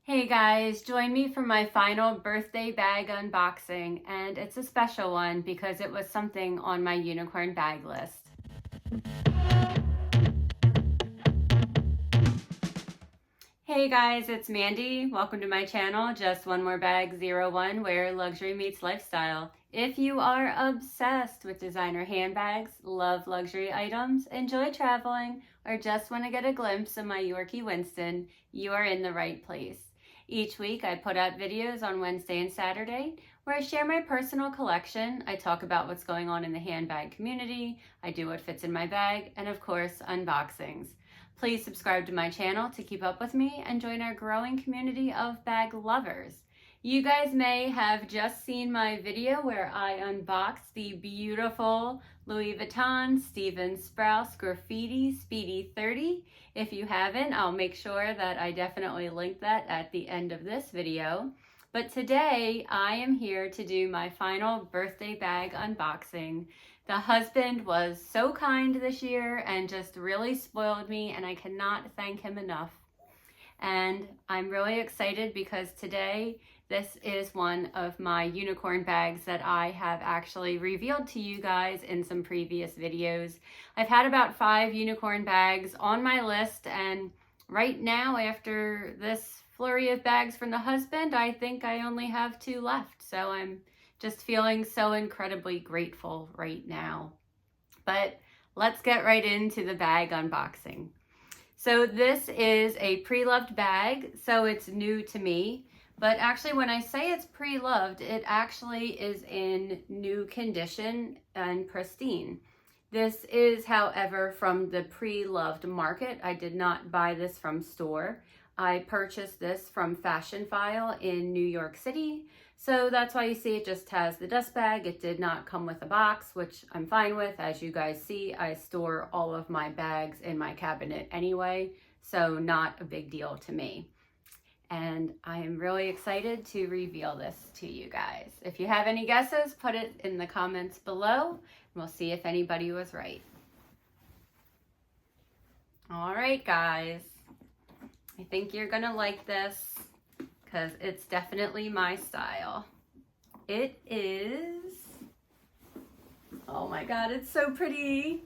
Hey guys, join me for my final birthday bag unboxing, and it's a special one because it was something on my unicorn bag list. Hey guys, it's Mandy. Welcome to my channel, Just One More Bag 01, where luxury meets lifestyle. If you are obsessed with designer handbags, love luxury items, enjoy traveling, or just want to get a glimpse of my Yorkie Winston, you are in the right place. Each week I put out videos on Wednesday and Saturday where I share my personal collection. I talk about what's going on in the handbag community, I do what fits in my bag, and of course, unboxings. Please subscribe to my channel to keep up with me and join our growing community of bag lovers. You guys may have just seen my video where I unboxed the beautiful Louis Vuitton Stephen Sprouse Graffiti Speedy 30. If you haven't, I'll make sure that I definitely link that at the end of this video. But today I am here to do my final birthday bag unboxing. The husband was so kind this year and just really spoiled me, and I cannot thank him enough. And I'm really excited because today this is one of my unicorn bags that I have actually revealed to you guys in some previous videos. I've had about 5 unicorn bags on my list, and right now, after this flurry of bags from the husband, I think I only have 2 left. So I'm just feeling so incredibly grateful right now. But let's get right into the bag unboxing. So this is a pre-loved bag, so it's new to me. But actually, when I say it's pre-loved, it actually is in new condition and pristine. This is, however, from the pre-loved market. I did not buy this from store. I purchased this from Fashion File in New York City. So that's why you see it just has the dust bag. It did not come with a box, which I'm fine with. As you guys see, I store all of my bags in my cabinet anyway, so not a big deal to me. And I am really excited to reveal this to you guys. If you have any guesses, put it in the comments below, and we'll see if anybody was right. All right, guys. I think you're gonna like this because it's definitely my style. It is, oh my God, it's so pretty.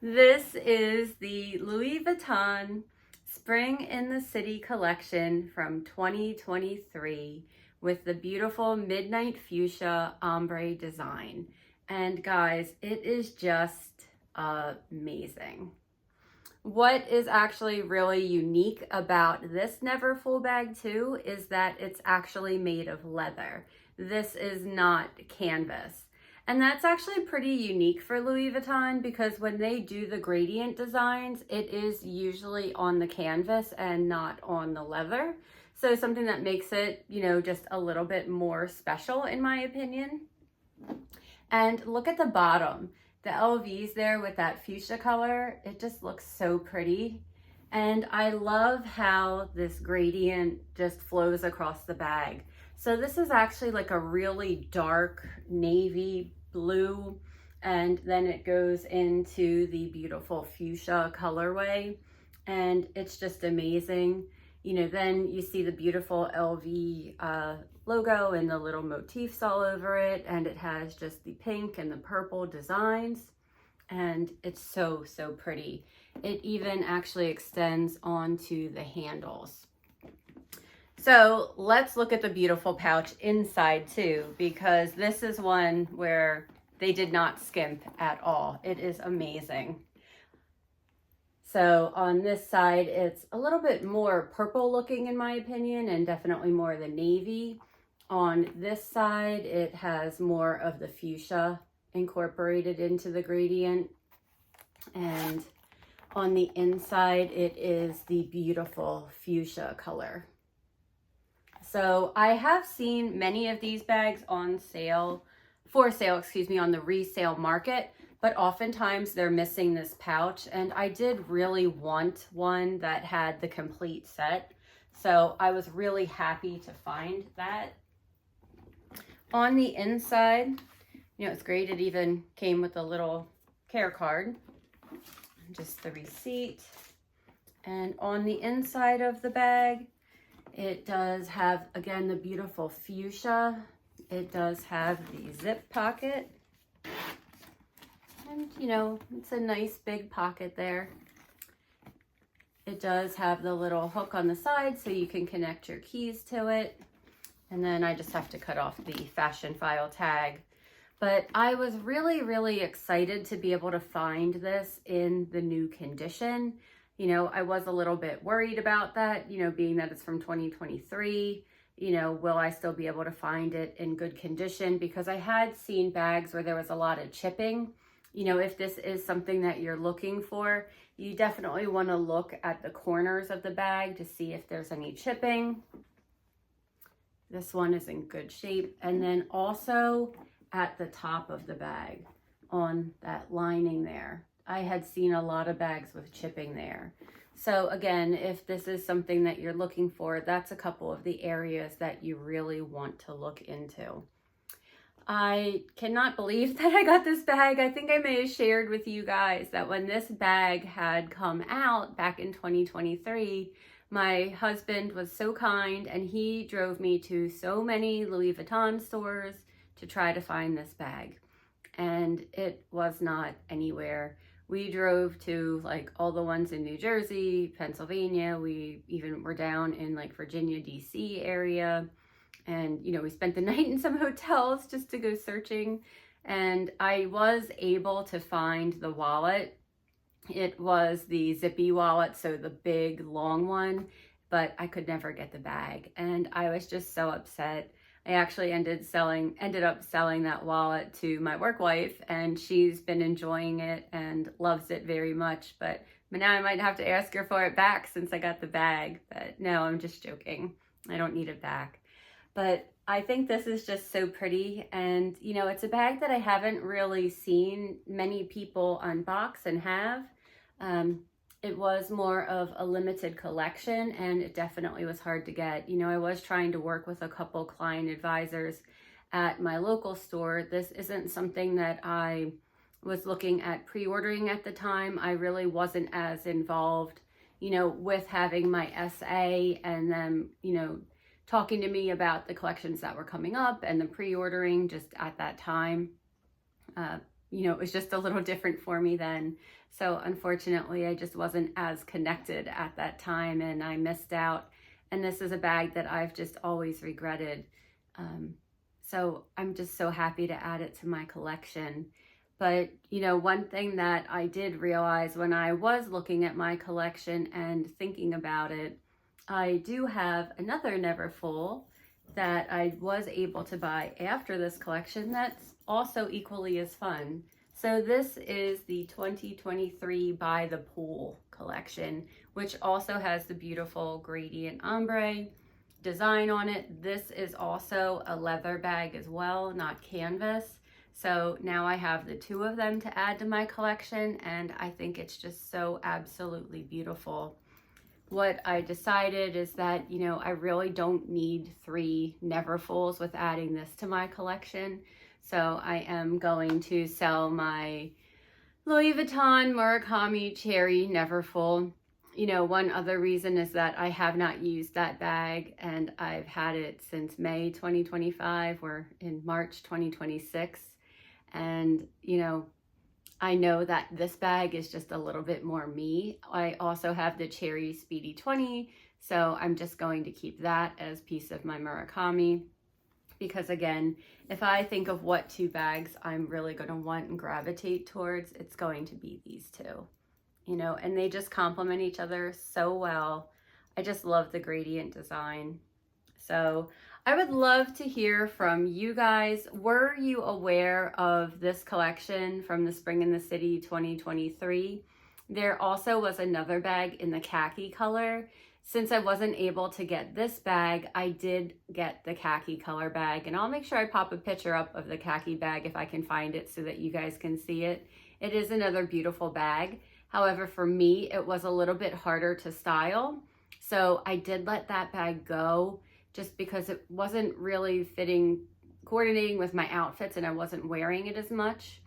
This is the Louis Vuitton Spring in the City collection from 2023 with the beautiful midnight fuchsia ombre design. And guys, it is just amazing. What is actually really unique about this Neverfull bag too is that it's actually made of leather. This is not canvas. And that's actually pretty unique for Louis Vuitton because when they do the gradient designs, it is usually on the canvas and not on the leather. So something that makes it, you know, just a little bit more special in my opinion. And look at the bottom. The LVs there with that fuchsia color, it just looks so pretty. And I love how this gradient just flows across the bag. So this is actually like a really dark navy blue, and then it goes into the beautiful fuchsia colorway, and it's just amazing. You know, then you see the beautiful LV logo and the little motifs all over it, and it has just the pink and the purple designs, and it's so, so pretty. It even actually extends onto the handles. So let's look at the beautiful pouch inside too, because this is one where they did not skimp at all. It is amazing. So on this side, it's a little bit more purple looking in my opinion, and definitely more the navy. On this side, it has more of the fuchsia incorporated into the gradient. And on the inside, it is the beautiful fuchsia color. So I have seen many of these bags on sale, for sale, excuse me, on the resale market, but oftentimes they're missing this pouch, and I did really want one that had the complete set. So I was really happy to find that. On the inside, you know, it's great. It even came with a little care card, just the receipt. And on the inside of the bag, It does have, again, the beautiful fuchsia. It does have the zip pocket. And, you know, it's a nice big pocket there. It does have the little hook on the side so you can connect your keys to it. And then I just have to cut off the fashion file tag. But I was really, really excited to be able to find this in the new condition. You know, I was a little bit worried about that, you know, being that it's from 2023. You know, will I still be able to find it in good condition? Because I had seen bags where there was a lot of chipping. You know, if this is something that you're looking for, you definitely want to look at the corners of the bag to see if there's any chipping. This one is in good shape. And then also at the top of the bag on that lining there, I had seen a lot of bags with chipping there. So again, if this is something that you're looking for, that's a couple of the areas that you really want to look into. I cannot believe that I got this bag. I think I may have shared with you guys that when this bag had come out back in 2023, my husband was so kind and he drove me to so many Louis Vuitton stores to try to find this bag. And it was not anywhere. We drove to like all the ones in New Jersey, Pennsylvania. We even were down in like Virginia, DC area. And, you know, we spent the night in some hotels just to go searching. And I was able to find the wallet. It was the zippy wallet, so the big long one, but I could never get the bag. And I was just so upset. I actually ended up selling that wallet to my work wife, and she's been enjoying it and loves it very much. But now I might have to ask her for it back since I got the bag. But no, I'm just joking. I don't need it back. But I think this is just so pretty. And, you know, it's a bag that I haven't really seen many people unbox and have. It was more of a limited collection, and it definitely was hard to get. You know, I was trying to work with a couple client advisors at my local store. This isn't something that I was looking at pre-ordering at the time. I really wasn't as involved, you know, with having my SA and then, you know, talking to me about the collections that were coming up and the pre-ordering just at that time. You know, it was just a little different for me then. So unfortunately, I just wasn't as connected at that time and I missed out. And this is a bag that I've just always regretted. So I'm just so happy to add it to my collection. But, you know, one thing that I did realize when I was looking at my collection and thinking about it, I do have another Neverfull that I was able to buy after this collection that's also equally as fun. So this is the 2023 By the Pool collection, which also has the beautiful gradient ombre design on it. This is also a leather bag as well, not canvas. So now I have the two of them to add to my collection, and I think it's just so absolutely beautiful. What I decided is that, you know, I really don't need 3 Neverfulls with adding this to my collection. So I am going to sell my Louis Vuitton Murakami Cherry Neverfull. You know, one other reason is that I have not used that bag and I've had it since May 2025. We're in March 2026. And, you know, I know that this bag is just a little bit more me. I also have the Cherry Speedy 20, so I'm just going to keep that as piece of my Murakami. Because again, if I think of what 2 bags I'm really going to want and gravitate towards, it's going to be these 2. You know, and they just complement each other so well. I just love the gradient design. So I would love to hear from you guys. Were you aware of this collection from the Spring in the City 2023? There also was another bag in the khaki color. Since I wasn't able to get this bag, I did get the khaki color bag, and I'll make sure I pop a picture up of the khaki bag if I can find it so that you guys can see it. It is another beautiful bag. However, for me, it was a little bit harder to style. So I did let that bag go just because it wasn't really coordinating with my outfits, and I wasn't wearing it as much.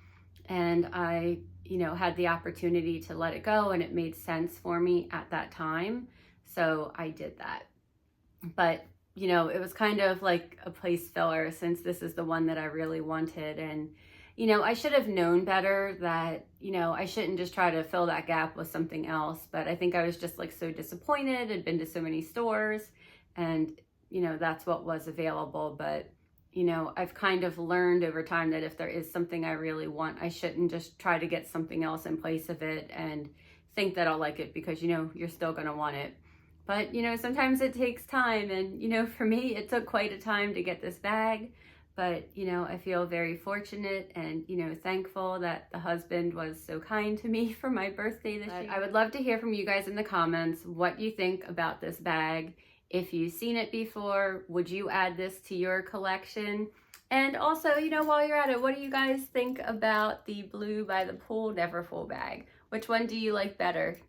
And I, you know, had the opportunity to let it go, and it made sense for me at that time. So I did that. but you know, it was kind of like a place filler since this is the one that I really wanted. And you know, I should have known better that, you know, I shouldn't just try to fill that gap with something else. But I think I was just like so disappointed. I'd been to so many stores and, you know, that's what was available. But, you know, I've kind of learned over time that if there is something I really want, I shouldn't just try to get something else in place of it and think that I'll like it because, you know, you're still going to want it. But, you know, sometimes it takes time. And, you know, for me, it took quite a time to get this bag. But, you know, I feel very fortunate and, you know, thankful that the husband was so kind to me for my birthday this year. I would love to hear from you guys in the comments what you think about this bag. If you've seen it before, would you add this to your collection? And also, you know, while you're at it, what do you guys think about the Blue by the Pool Neverfull bag? Which one do you like better?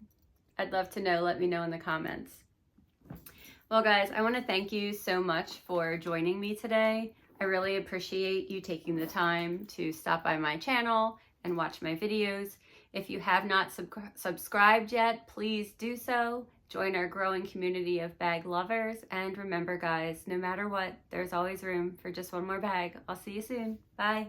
I'd love to know. Let me know in the comments. Well, guys, I want to thank you so much for joining me today. I really appreciate you taking the time to stop by my channel and watch my videos. If you have not subscribed yet, please do so. Join our growing community of bag lovers. And remember, guys, no matter what, there's always room for just one more bag. I'll see you soon. Bye.